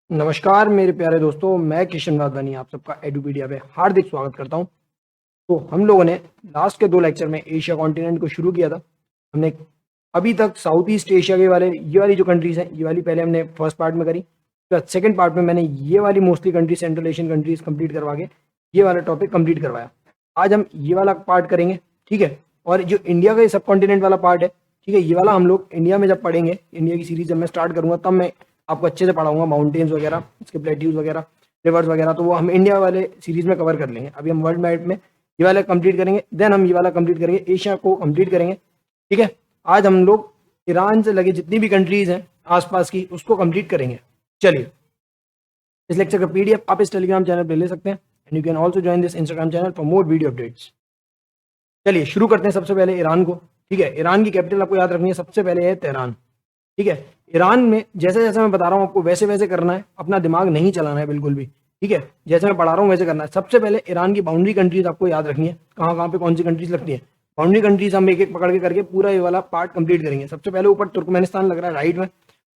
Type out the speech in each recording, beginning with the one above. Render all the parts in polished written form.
नमस्कार मेरे प्यारे दोस्तों, मैं किशन वाधवानी आप सबका एडुपीडिया पे हार्दिक स्वागत करता हूं। तो हम लोगों ने लास्ट के 2 लेक्चर में एशिया कॉन्टिनेंट को शुरू किया था। हमने अभी तक साउथ ईस्ट एशिया के वाले ये वाली जो कंट्रीज हैं, ये वाली पहले हमने फर्स्ट पार्ट में करी। फिर सेकंड पार्ट में मैंने ये वाली mostly country central Asian countries complete करवा के ये वाला टॉपिक कंप्लीट करवाया। आज हम ये वाला पार्ट करेंगे, ठीक है। और जो इंडिया का सब कॉन्टिनेंट वाला पार्ट है, ठीक है, ये वाला हम लोग इंडिया में जब पढ़ेंगे, इंडिया की सीरीज जब मैं स्टार्ट करूंगा तब मैं आपको अच्छे से पढ़ाऊंगा माउंटेन्स वगैरह, इसके प्लेट्यूज वगैरह, रिवर्स वगैरह, तो वो हम इंडिया वाले सीरीज में कवर कर लेंगे। अभी हम वर्ल्ड मैप में ये वाला कंप्लीट करेंगे, देन हम ये वाला कंप्लीट करेंगे, एशिया को कंप्लीट करेंगे, ठीक है। आज हम लोग ईरान से लगे जितनी भी कंट्रीज हैं आसपास की उसको कंप्लीट करेंगे। चलिए, इस लेक्चर का पीडीएफ आप इस टेलीग्राम चैनल पर ले सकते हैं and you can also join this Instagram channel for more video updates. चलिए शुरू करते हैं सबसे पहले ईरान को, ठीक है। ईरान की कैपिटल आपको याद रखनी है, सबसे पहले है तेहरान, ठीक है। ईरान में जैसे जैसे मैं बता रहा हूँ आपको वैसे वैसे करना है, अपना दिमाग नहीं चलाना है बिल्कुल भी, ठीक है। जैसे मैं पढ़ा रहा हूँ वैसे करना है। सबसे पहले ईरान की बाउंड्री कंट्रीज आपको याद रखनी है, कहाँ कहाँ पे कौन सी कंट्रीज लगती है। बाउंड्री कंट्रीज हम एक एक पकड़ के करके पूरा ये वाला पार्ट कंप्लीट करेंगे। सबसे पहले ऊपर तुर्कमेनिस्तान लग रहा है राइट में,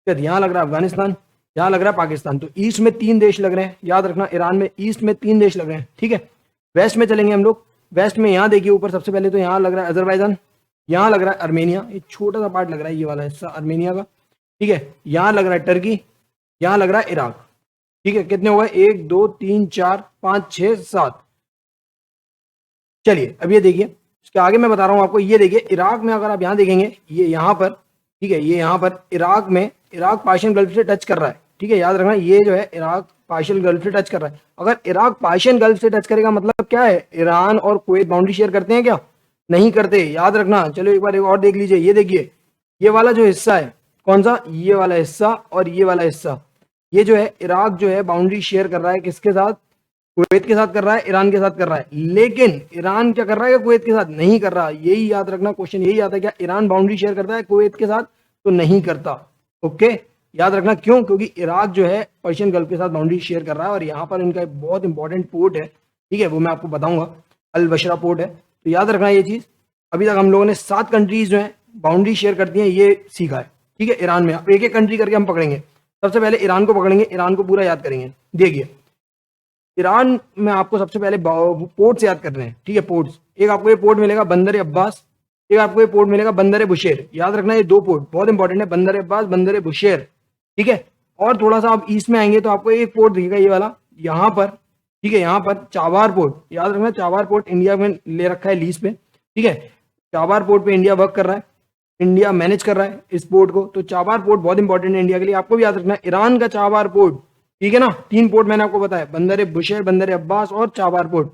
फिर यहाँ लग रहा है अफगानिस्तान, यहाँ लग रहा है पाकिस्तान। तो ईस्ट में 3 देश लग रहे हैं, याद रखना। ईरान में ईस्ट में 3 देश लग रहे हैं, ठीक है। वेस्ट में चलेंगे हम लोग। वेस्ट में यहाँ देखिए ऊपर सबसे पहले तो यहाँ लग रहा है अजरबैजान, यहाँ लग रहा है अर्मेनिया, एक छोटा सा पार्ट लग रहा है ये वाला हिस्सा अर्मेनिया का, ठीक है। यहाँ लग रहा है टर्की, यहाँ लग रहा है इराक, ठीक है। कितने हो गए? 1 2 3 4 5 6 7। चलिए अब ये देखिए, इसके आगे मैं बता रहा हूँ आपको। ये देखिए इराक में अगर आप यहाँ देखेंगे, ये यहाँ पर, ठीक है, ये यहाँ पर इराक में, इराक पर्शियन गल्फ से टच कर रहा है, ठीक है। याद रखना ये जो है इराक पर्शियन गल्फ से टच कर रहा है। अगर इराक पर्शियन गल्फ से टच करेगा मतलब क्या है? ईरान और कुवैत बाउंड्री शेयर करते हैं क्या? नहीं करते, याद रखना। चलो एक बार एक और देख लीजिए। ये देखिए ये वाला जो हिस्सा है, कौन सा? ये वाला हिस्सा और ये वाला हिस्सा, ये जो है इराक जो है बाउंड्री शेयर कर रहा है किसके साथ? कुवैत के साथ कर रहा है, ईरान के साथ कर रहा है। लेकिन ईरान क्या कर रहा है? कुवैत के साथ नहीं कर रहा। यही याद रखना, क्वेश्चन यही आता है, क्या ईरान बाउंड्री शेयर करता है कुवैत के साथ? तो नहीं करता। ओके, याद रखना क्यों? क्योंकि इराक जो है पर्शियन गल्फ के साथ बाउंड्री शेयर कर रहा है और यहाँ पर इनका एक बहुत इंपॉर्टेंट पोर्ट है, ठीक है, वो मैं आपको बताऊंगा, अल बशरा पोर्ट है। तो याद रखना ये चीज। अभी तक हम लोगों ने 7 कंट्रीज जो है बाउंड्री शेयर करती हैं ये सीखा है, ठीक है। ईरान में एक एक कंट्री करके हम पकड़ेंगे। सबसे पहले ईरान को पकड़ेंगे, ईरान को पूरा याद करेंगे। देखिए ईरान में आपको सबसे पहले पोर्ट्स याद करने हैं, ठीक है। पोर्ट्स, एक आपको ये पोर्ट मिलेगा बंदर अब्बास, एक आपको ये पोर्ट मिलेगा बंदर बुशेर। याद रखना ये 2 पोर्ट बहुत इंपॉर्टेंट है, बंदर अब्बास, बंदर बुशेर, ठीक है। और थोड़ा सा आप ईस्ट में आएंगे तो आपको एक पोर्ट दिखेगा ये वाला यहाँ पर, ठीक है, यहाँ पर चाबार पोर्ट। याद रखना चाबार पोर्ट इंडिया में ले रखा है लीज पे, ठीक है। चाबार पोर्ट पे इंडिया वर्क कर रहा है, इंडिया मैनेज कर रहा है इस पोर्ट को। तो चाबार पोर्ट बहुत इंपॉर्टेंट है इंडिया के लिए, आपको भी याद रखना है। ईरान का चाबार पोर्ट, ठीक है ना। 3 पोर्ट मैंने आपको बताया, बंदर बुशेर, बंदर अब्बास और चाबार पोर्ट,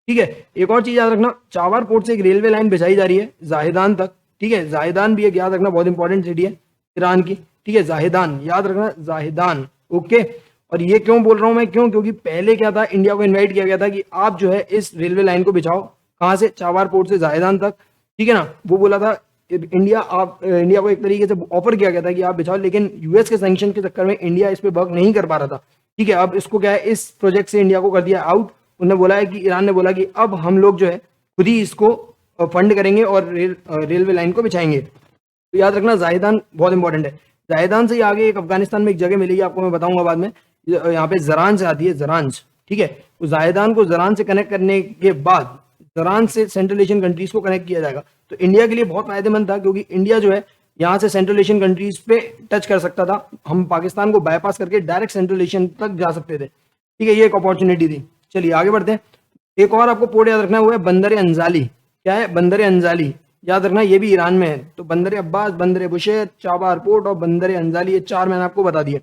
ठीक है। एक और चीज याद रखना, चाबार पोर्ट से एक रेलवे लाइन बिछाई जा रही है जाहिदान तक, ठीक है। जाहिदान भी एक याद रखना बहुत इंपॉर्टेंट सिटी है ईरान की, ठीक है। जाहिदान याद रखना, जाहिदान, ओके। और ये क्यों बोल रहा हूं मैं? क्यों? क्योंकि पहले क्या था, इंडिया को इन्वाइट किया गया था कि आप जो है इस रेलवे लाइन को बिछाओ, कहां से? चाबार पोर्ट से जाहिदान तक, ठीक है ना। वो बोला था इंडिया, आप इंडिया को एक तरीके से ऑफर किया गया था कि आप बिछाओ, लेकिन यूएस के सैंक्शन के चक्कर में इंडिया इस पे वर्क नहीं कर पा रहा था, ठीक है। अब इसको क्या है, इस प्रोजेक्ट से इंडिया को कर दिया आउट। उन्होंने बोला है कि ईरान ने बोला कि अब हम लोग जो है खुद ही इसको फंड करेंगे और रेलवे लाइन को बिछाएंगे। तो याद रखना जाहिदान बहुत इंपॉर्टेंट है। जाहिदान से ही आगे एक अफगानिस्तान में एक जगह मिलेगी, आपको मैं बताऊंगा बाद में, यहाँ पे जरान से आती है, जरान, ठीक है। तो जाहिदान को जरान से कनेक्ट करने के बाद जरान से सेंट्रल एशियन कंट्रीज को कनेक्ट किया जाएगा। तो इंडिया के लिए बहुत फायदेमंद था, क्योंकि इंडिया जो है यहाँ से सेंट्रल एशियन कंट्रीज पे टच कर सकता था। हम पाकिस्तान को बाईपास करके डायरेक्ट सेंट्रल एशियन तक जा सकते थे, ठीक है। ये एक अपॉर्चुनिटी थी। चलिए आगे बढ़ते हैं। एक और आपको पोर्ट याद रखना, हुआ है बंदर अंजाली। क्या है? बंदर अंजाली, याद रखना ये भी ईरान में है। तो बंदर अब्बास, बंदर बुशेर, चाबार पोर्ट और बंदर अंजाली, ये 4 मैंने आपको बता दिए,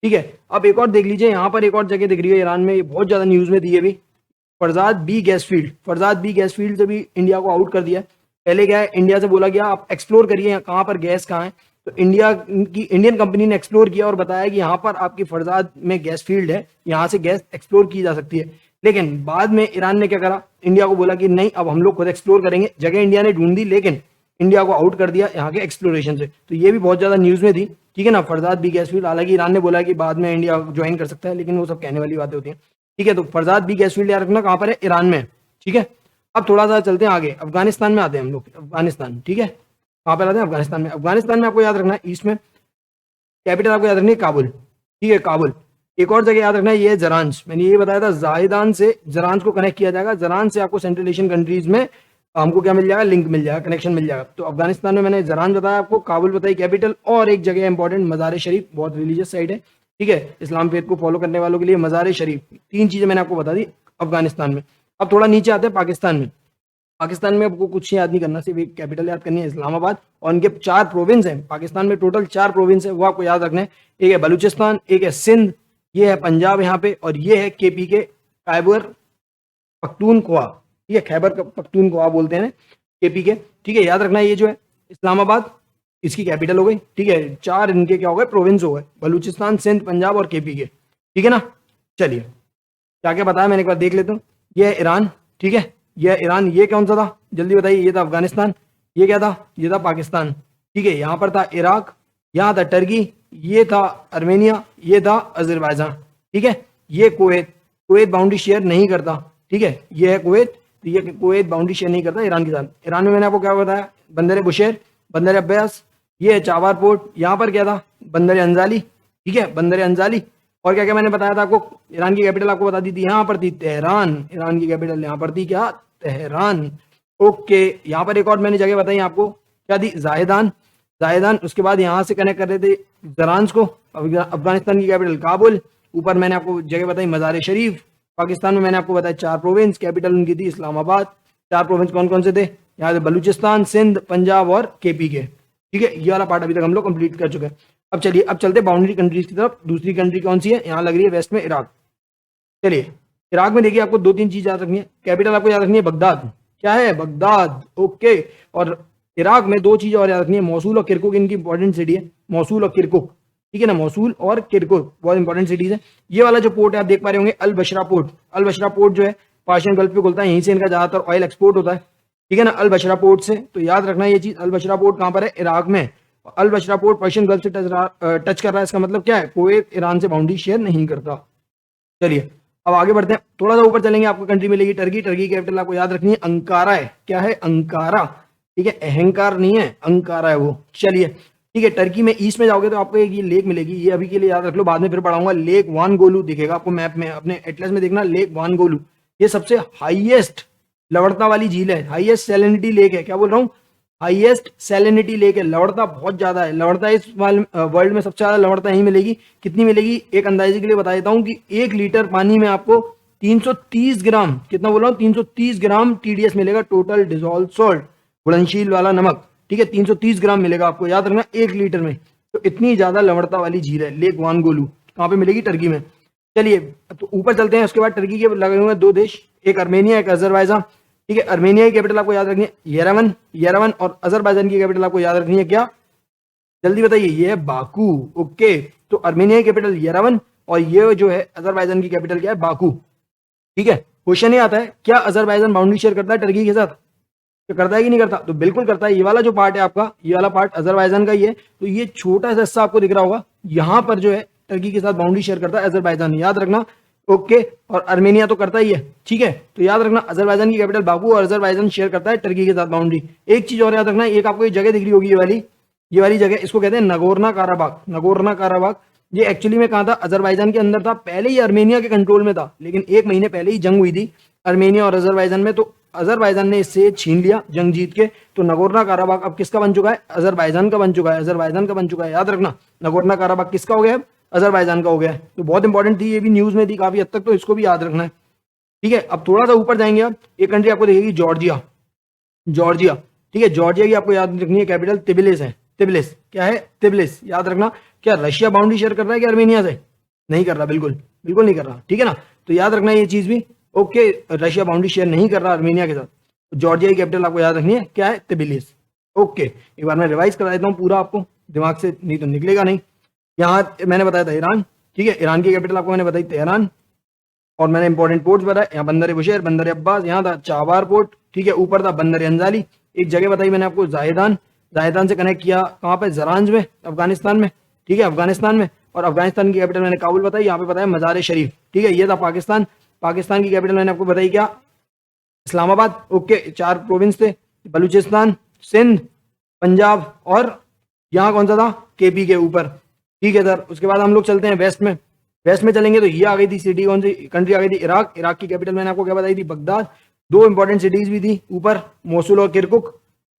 ठीक है। अब एक और देख लीजिए, यहाँ पर एक और जगह दिख रही है ईरान में, ये बहुत ज्यादा न्यूज में थी ये भी, Farzad B gas field. Farzad B gas field से भी इंडिया को आउट कर दिया। पहले क्या है, इंडिया से बोला गया आप एक्सप्लोर करिए कहाँ पर गैस कहाँ है। तो इंडियन कंपनी ने एक्सप्लोर किया और बताया कि यहाँ पर आपकी फरजाद में गैस फील्ड है, यहाँ से गैस एक्सप्लोर की जा सकती है। लेकिन बाद में ईरान ने क्या करा, इंडिया को बोला कि नहीं, अब हम लोग खुद एक्सप्लोर करेंगे। जगह इंडिया ने ढूंढ दी, लेकिन इंडिया को आउट कर दिया यहाँ के एक्सप्लोरेशन से। तो ये भी बहुत ज्यादा न्यूज में थी, ठीक है ना, फरजाद बी गैस फील्ड। हालांकि ईरान ने बोला कि बाद में इंडिया ज्वाइन कर सकता है, लेकिन वो सब कहने वाली बातें होती हैं, ठीक है। तो फरजाद बी गैस फील्ड याद रखना कहाँ पर है? ईरान में, ठीक है। अब थोड़ा सा चलते हैं आगे, अफगानिस्तान में आते हैं हम लोग। अफगानिस्तान, ठीक है, कहाँ पर आते हैं? अफगानिस्तान में। अफगानिस्तान में आपको याद रखना है ईस्ट में कैपिटल आपको याद रखनी है काबुल, ठीक है, काबुल। एक और जगह याद रखना है, ये है जरांज। मैंने ये बताया था जाहिदान से जरांज को कनेक्ट किया जाएगा। जरांज से आपको सेंट्रल एशियन कंट्रीज में हमको क्या मिल जाएगा, लिंक मिल जाएगा, कनेक्शन मिल जाएगा। तो अफगानिस्तान में मैंने जरांज बताया आपको, काबुल बताई कैपिटल, और एक जगह इंपॉर्टेंट मजार शरीफ, बहुत रिलीजियस साइट है, ठीक है, इस्लाम फेथ को फॉलो करने वालों के लिए मजार शरीफ। 3 चीजें मैंने आपको बता दी अफगानिस्तान में। अब थोड़ा नीचे आते हैं पाकिस्तान में। पाकिस्तान में आपको कुछ याद नहीं करना, सिर्फ एक कैपिटल याद करनी है इस्लामाबाद, और उनके 4 प्रोविंस हैं। पाकिस्तान में टोटल 4 प्रोविंस है, वो आपको याद रखना है। एक है बलूचिस्तान, एक है सिंध, ये है पंजाब यहाँ पे, और ये है केपी के खैबर पख्तूनख्वा, ठीक है, खैबर पख्तूनख्वा बोलते हैं केपी के, ठीक है। याद रखना है ये जो है इस्लामाबाद इसकी कैपिटल हो गई, ठीक है। 4 इनके क्या हो गए, प्रोविंस हो गए, बलूचिस्तान, सिंध, पंजाब और केपी के, ठीक है ना। चलिए क्या क्या बताया मैंने एक बार देख लेता हूँ। ये है ईरान, ठीक है, ये ईरान। ये कौन सा था जल्दी बताइए, ये था अफगानिस्तान। ये क्या था, ये था पाकिस्तान, ठीक है। यहाँ पर था इराक, यहाँ था टर्की, ये था अर्मेनिया, ये था अजरबैजान, ठीक है। ये कुवैत, कुवैत बाउंड्री शेयर नहीं करता, ठीक है, ये है कुवैत, तो ये कुवैत बाउंड्री शेयर नहीं करता ईरान के साथ। ईरान में मैंने आपको क्या बताया, बंदर बुशेर, बंदर अब्बास, ये है चाबार पोर्ट, यहाँ पर क्या था, बंदर अंजाली, ठीक है, बंदर अंजाली। और क्या क्या मैंने बताया था आपको, ईरान की कैपिटल आपको बता दी थी, यहाँ पर थी तेहरान, ईरान की कैपिटल यहाँ पर थी क्या, तेहरान, ओके। यहाँ पर एक और मैंने जगह बताई आपको, क्या थी, जाहिदान, जाहिदान। उसके बाद यहाँ से कनेक्ट कर रहे थे जरांज को, अफगानिस्तान की कैपिटल काबुल। ऊपर मैंने आपको जगह बताई मजार शरीफ। पाकिस्तान में मैंने आपको बताया 4 प्रोविंस, कैपिटल उनकी थी इस्लामाबाद। 4 प्रोविंस कौन कौन से थे, यहाँ से बलूचिस्तान, सिंध, पंजाब और केपी के, ठीक है। ये वाला पार्ट अभी तक हम लोग कंप्लीट कर चुके हैं। अब चलिए, अब चलते बाउंड्री कंट्रीज की तरफ। दूसरी कंट्री कौन सी है, यहाँ लग रही है वेस्ट में इराक। चलिए इराक में देखिए, आपको 2-3 चीज याद रखनी है। कैपिटल आपको याद रखनी है बगदाद, क्या है, बगदाद, ओके। और इराक में 2 चीजें और याद रखनी है, मौसूल और किरकुक इनकी इंपॉर्टेंट सिटी है, मौसूल और किरकुक, ठीक है ना, मौसूल और किरकुक बहुत इंपॉर्टेंट सिटीज है। ये वाला जो पोर्ट है आप देख पा रहे होंगे, अल बशरा पोर्ट। अल बशरा पोर्ट जो है पर्शियन गल्फ पे खुलता है, यहीं से इनका ज्यादातर ऑयल एक्सपोर्ट होता है, ठीक है ना, अल बशरा पोर्ट से। तो याद रखना ये चीज, अल बशरा पोर्ट कहाँ पर है, इराक में। अल बशरा पोर्ट पर्शियन गल्फ से टच कर रहा है, इसका मतलब क्या है, कुवैत ईरान से बाउंड्री शेयर नहीं करता। चलिए अब आगे बढ़ते हैं, थोड़ा सा ऊपर चलेंगे, आपको कंट्री मिलेगी टर्की। टर्की की कैपिटल आपको याद रखनी है अंकारा है, क्या है, अंकारा, ठीक है, अहंकार नहीं है, अंकारा है वो। चलिए ठीक है, टर्की में ईस्ट में जाओगे तो आपको एक ये लेक मिलेगी, ये अभी के लिए याद रख लो, बाद में फिर पढ़ाऊंगा। लेक वान गोलू दिखेगा आपको मैप में, अपने एटलस में देखना, लेक वान गोलू। ये सबसे हाईएस्ट लवणता वाली झील है, हाईएस्ट सैलिनिटी लेक है, क्या बोल रहा हूँ, हाईएस्ट सैलिनिटी लेक है। लवणता बहुत ज्यादा है, लवणता इस वर्ल्ड में सबसे ज्यादा लवणता यही मिलेगी। कितनी मिलेगी, एक अंदाजे के लिए बता देता हूँ कि 1 लीटर पानी में आपको 330 ग्राम, कितना बोल रहा हूँ, 330 ग्राम टीडीएस मिलेगा, टोटल डिजोल्व सॉल्ट, घुलनशील वाला नमक, ठीक है, 330 ग्राम मिलेगा आपको, याद रखना 1 लीटर में। तो इतनी ज्यादा लवणता वाली झील है लेक वान गोलू, कहाँ पे मिलेगी, टर्की में। चलिए तो ऊपर चलते हैं, उसके बाद टर्की के लगे हुए 2 देश, एक अर्मेनिया, एक अजरबैजान, ठीक है। अर्मेनिया की कैपिटल आपको याद रखनी है येरेवन, येरेवन, और अजरबैजान की कैपिटल आपको याद रखनी है क्या, जल्दी बताइए, ये है बाकू, ओके। तो अर्मेनिया की कैपिटल येरेवन, और ये जो है अजरबैजान की कैपिटल क्या है, बाकू, ठीक है। क्वेश्चन ये आता है, क्या अजरबैजान बाउंड्री शेयर करता है टर्की के साथ, तो करता है कि नहीं करता, तो बिल्कुल करता है। ये वाला जो पार्ट है आपका, ये वाला पार्ट अजरबैजान का ही है, तो ये छोटा सा हिस्सा आपको दिख रहा होगा, यहाँ पर जो है टर्की के साथ बाउंड्री शेयर करता है अजरबैजान, याद रखना, ओके। और अर्मेनिया तो करता ही है, ठीक है। तो याद रखना अजरबैजान की कैपिटल बाकू, और अजरबैजान शेयर करता है टर्की के साथ बाउंड्री। एक चीज और याद रखना, एक आपको ये जगह दिख रही होगी, ये वाली जगह, इसको कहते हैं नगोर्नो काराबाख, नगोर्नो काराबाख। ये एक्चुअली में कहा था, अजरबैजान के अंदर था, पहले ही अर्मेनिया के कंट्रोल में था, लेकिन 1 महीने पहले ही जंग हुई थी अर्मेनिया और अजरबैजान में, तो अजरबैजान ने इससे छीन लिया जंग जीत के। तो नगोर्नो काराबाख अब किसका बन चुका है, अजरबैजान का बन चुका है, अजरबैजान का बन चुका है, याद रखना नगोर्नो काराबाख किसका हो गया है, अजरबैजान का हो गया है। तो बहुत इंपॉर्टेंट थी, ये भी न्यूज में थी काफी हद तक, तो इसको भी याद रखना है, ठीक है। अब थोड़ा सा ऊपर जाएंगे आप, एक कंट्री आपको देखेगी जॉर्जिया, जॉर्जिया, ठीक है। जॉर्जिया की आपको याद रखनी है कैपिटल तिबिलिस है, तिबिलिस, क्या है, तिबिलिस, याद रखना। क्या रशिया बाउंड्री शेयर कर रहा है क्या अर्मेनिया से, नहीं कर रहा, बिल्कुल बिल्कुल नहीं कर रहा, ठीक है ना। तो याद रखना ये चीज भी, ओके, रशिया बाउंड्री शेयर नहीं कर रहा अर्मेनिया के साथ। जॉर्जिया की कैपिटल आपको याद रखनी है, क्या है, तिबिलिस, ओके। एक बार मैं रिवाइज करा देता हूँ पूरा आपको दिमाग से, नहीं तो निकलेगा नहीं। यहाँ मैंने बताया था ईरान, ठीक है, ईरान की कैपिटल आपको मैंने बताई तेहरान, और मैंने इंपॉर्टेंट पोर्ट्स बताया, यहाँ बंदर बुशेर, बंदर अब्बास, यहाँ था चाबार पोर्ट, ठीक है, ऊपर था बंदर अंजाली। एक जगह बताई मैंने आपको जाहिदान, जाहिदान से कनेक्ट किया कहाँ पे, जरांज में, अफगानिस्तान में, ठीक है, अफगानिस्तान में। और अफगानिस्तान की कैपिटल मैंने काबुल बताई, यहाँ पे बताया मजार शरीफ, ठीक है। ये था पाकिस्तान, पाकिस्तान की कैपिटल मैंने आपको बताई क्या, इस्लामाबाद, ओके। 4 प्रोविंस थे, बलूचिस्तान, सिंध, पंजाब, और यहाँ कौन सा था, केपी के ऊपर, ठीक है सर। उसके बाद हम लोग चलते हैं वेस्ट में, वेस्ट में चलेंगे तो ये आ गई थी सिटी, कौन सी कंट्री आ गई थी, इराक। इराक की कैपिटल मैंने आपको क्या बताई थी, बगदाद। दो इंपॉर्टेंट सिटीज भी थी ऊपर, मोसुल और किरकुक,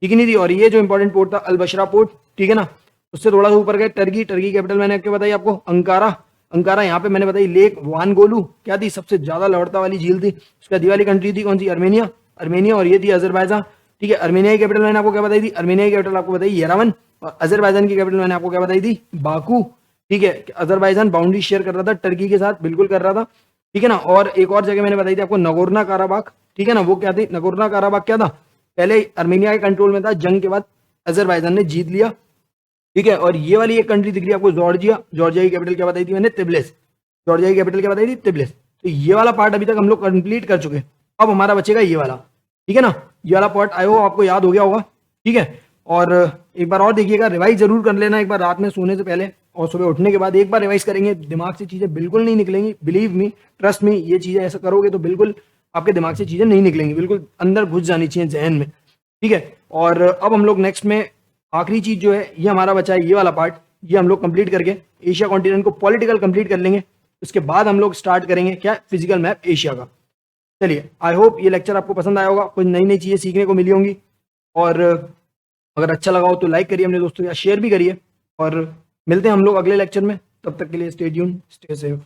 ठीक नहीं थी। और ये जो इंपॉर्टेंट पोर्ट था अलबशरा पोर्ट, ठीक है ना। उससे थोड़ा सा ऊपर गए टर्की, टर्की कैपिटल मैंने क्या बताई आपको, अंकारा। अंकारा यहाँ पे मैंने बताई लेक वान गोलू क्या थी, सबसे ज्यादा लौटता वाली झील थी। उसका दिवाली कंट्री थी कौन सी, अर्मेनिया, अर्मेनिया। और ये थी अजरबैजान, ठीक है। अर्मेनिया की कैपिटल मैंने आपको क्या बताई थी, अर्मेनिया की कैपिटल आपको बताई येरेवन। और अजरबैजान की कैपिटल मैंने आपको क्या बताई थी, बाकू, ठीक है। अजरबैजान बाउंड्री शेयर कर रहा था टर्की के साथ, बिल्कुल कर रहा था, ठीक है ना। और एक और जगह मैंने बताई थी आपको, नगोर्नो काराबाख, ठीक है ना। वो क्या थी, नगोर्नो काराबाख क्या था, पहले अर्मेनिया के कंट्रोल में था, जंग के बाद अजरबैजान ने जीत लिया, ठीक है। और ये वाली एक कंट्री दिख रही है आपको, जॉर्जिया। जॉर्जिया की कैपिटल क्या बताई थी मैंने, तिब्लिस। जॉर्जिया की कैपिटल क्या बताई थी, तिब्लिस। तो ये वाला पार्ट अभी तक हम लोग कंप्लीट कर चुके हैं। अब हमारा बचेगा ये वाला, ठीक है ना। ये वाला पार्ट आई हो आपको याद हो गया होगा, ठीक है। और एक बार और देखिएगा, रिवाइज जरूर कर लेना एक बार रात में सोने से पहले, और सुबह उठने के बाद एक बार रिवाइज करेंगे, दिमाग से चीजें बिल्कुल नहीं निकलेंगी, बिलीव मी, ट्रस्ट मी। ये चीजें ऐसा करोगे तो बिल्कुल आपके दिमाग से चीजें नहीं निकलेंगी, बिल्कुल अंदर घुस जानी चाहिए जहन में, ठीक है। और अब हम लोग नेक्स्ट में आखिरी चीज जो है, ये हमारा बचा है ये वाला पार्ट, ये हम लोग कंप्लीट करके एशिया कॉन्टिनेंट को पॉलिटिकल कंप्लीट कर लेंगे। उसके बाद हम लोग स्टार्ट करेंगे क्या, फिजिकल मैप एशिया का। चलिए, आई होप ये लेक्चर आपको पसंद आया होगा, कुछ नई नई चीजें सीखने को मिली होंगी। और अगर अच्छा लगा हो तो लाइक करिए अपने दोस्तों या शेयर भी करिए। और मिलते हैं हम लोग अगले लेक्चर में, तब तक के लिए स्टे ट्यून, स्टे सेफ।